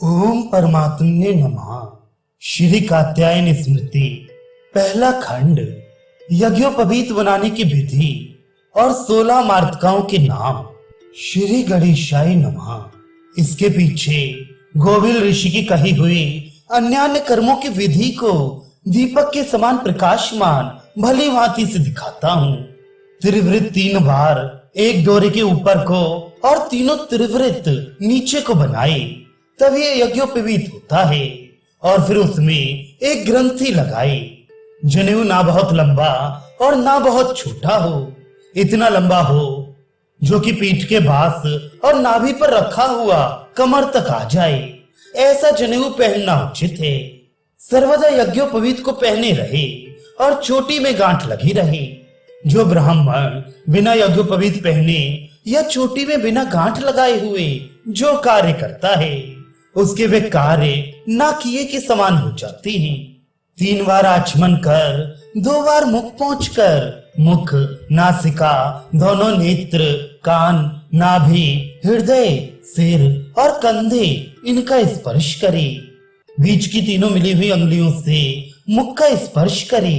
ओम परमात्मने नमः। श्री कात्यायन स्मृति पहला खंड। यज्ञोपवीत बनाने की विधि और 16 मार्तकाओं के नाम। श्री गणेशाय नमः। इसके पीछे गोविल ऋषि की कही हुई अन्य कर्मों की विधि को दीपक के समान प्रकाशमान भली भांति से दिखाता हूँ। त्रिवृत 3 बार एक डोरे के ऊपर को और तीनों त्रिवृत नीचे को बनाए, तब ये यज्ञोपवीत होता है। और फिर उसमें एक ग्रंथि लगाए। जनेऊ ना बहुत लंबा और ना बहुत छोटा हो, इतना लंबा हो जो कि पीठ के बास और नाभि पर रखा हुआ कमर तक आ जाए। ऐसा जनेऊ पहनना उचित है। सर्वदा यज्ञोपवीत को पहने रहे और चोटी में गांठ लगी रहे। जो ब्राह्मण बिना यज्ञोपवीत पहने या चोटी में बिना गांठ लगाए हुए जो कार्य करता है, उसके वे कार्य ना किए के समान हो जाते हैं। 3 बार आचमन कर 2 बार मुख पहुंचकर मुख, नासिका, दोनों नेत्र, कान, नाभि, हृदय, सिर और कंधे इनका स्पर्श करे। बीच की तीनों मिली हुई अंगुलियों से मुख का स्पर्श करे।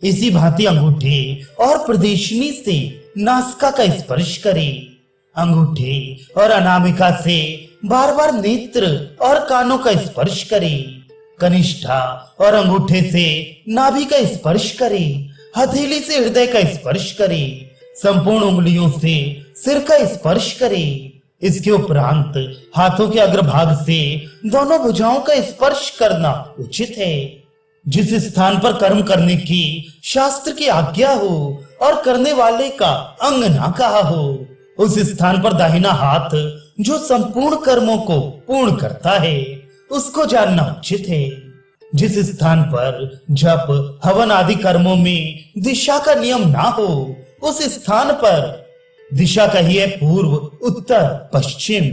इसी भांति अंगूठे और प्रदर्शनी से नासिका का स्पर्श करे। अंगूठे और अनामिका से बार बार नेत्र और कानों का स्पर्श करे। कनिष्ठा और अंगूठे से नाभि का स्पर्श करे। हथेली से हृदय का स्पर्श करे। संपूर्ण उंगलियों से सिर का स्पर्श करे। इसके उपरांत हाथों के अग्रभाग से दोनों भुजाओं का स्पर्श करना उचित है। जिस स्थान पर कर्म करने की शास्त्र की आज्ञा हो और करने वाले का अंग ना कहा हो, उस स्थान पर दाहिना हाथ जो संपूर्ण कर्मों को पूर्ण करता है, उसको जानना उचित है। जिस स्थान पर जप, हवन आदि कर्मों में दिशा का नियम ना हो, उस स्थान पर दिशा कहिए पूर्व, उत्तर, पश्चिम।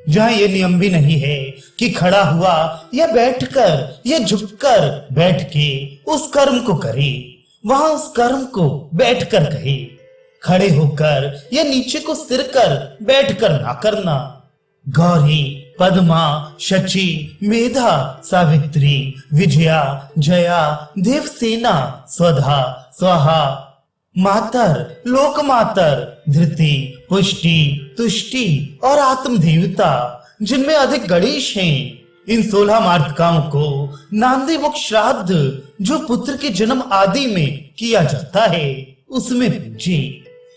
जहां ये नियम भी नहीं है कि खड़ा हुआ या बैठकर या झुककर बैठ के उस कर्म को करे, वहां उस कर्म को बैठकर कहे। खड़े होकर या नीचे को सिर कर बैठकर ना करना। गौरी, पद्मा, शची, मेधा, सावित्री, विजया, जया, देवसेना, स्वधा, स्वाहा, मातर, लोकमातर, धृति, पुष्टि, तुष्टि और आत्मदेवता, जिनमें अधिक गणेश हैं, इन 16 मार्तकाओं को नांदी मुख श्राद्ध जो पुत्र के जन्म आदि में किया जाता है, उसमें पूजे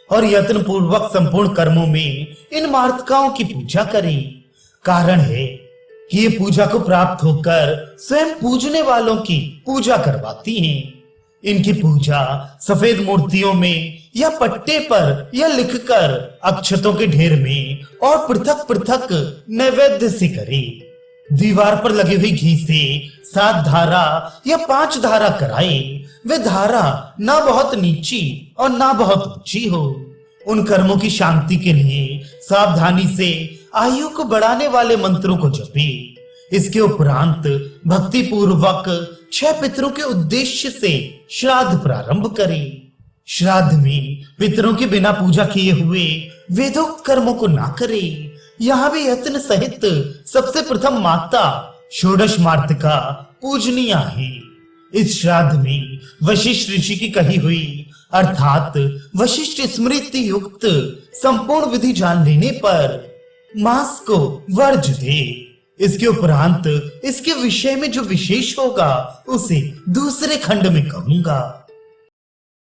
और यत्न पूर्वक संपूर्ण कर्मों में इन मार्तकाओं की पूजा करें। कारण है कि ये पूजा को प्राप्त होकर स्वयं पूजने वालों की पूजा करवाती हैं। इनकी पूजा सफेद मूर्तियों में या पट्टे पर या लिखकर अक्षतों के ढेर में और पृथक पृथक नैवेद्य से करे। दीवार पर लगी हुई घी से 7 धारा या 5 धारा कराए। वे धारा ना बहुत नीची और ना बहुत ऊंची हो। उन कर्मों की शांति के लिए सावधानी से आयु को बढ़ाने वाले मंत्रों को जपे। इसके उपरांत भक्ति पूर्वक 6 पितरों के उद्देश्य से श्राद्ध प्रारंभ करे। श्राद्ध में पितरों के बिना पूजा किए हुए वेदोक्त कर्मों को ना करे। यहाँ भी यत्न सहित सबसे प्रथम माता षोडश मार्तिका पूजनीय है। इस श्राद्ध में वशिष्ठ ऋषि की कही हुई अर्थात वशिष्ठ स्मृति युक्त संपूर्ण विधि जान लेने पर मांस को वर्ज दे। इसके उपरांत इसके विषय में जो विशेष होगा उसे दूसरे खंड में कहूंगा।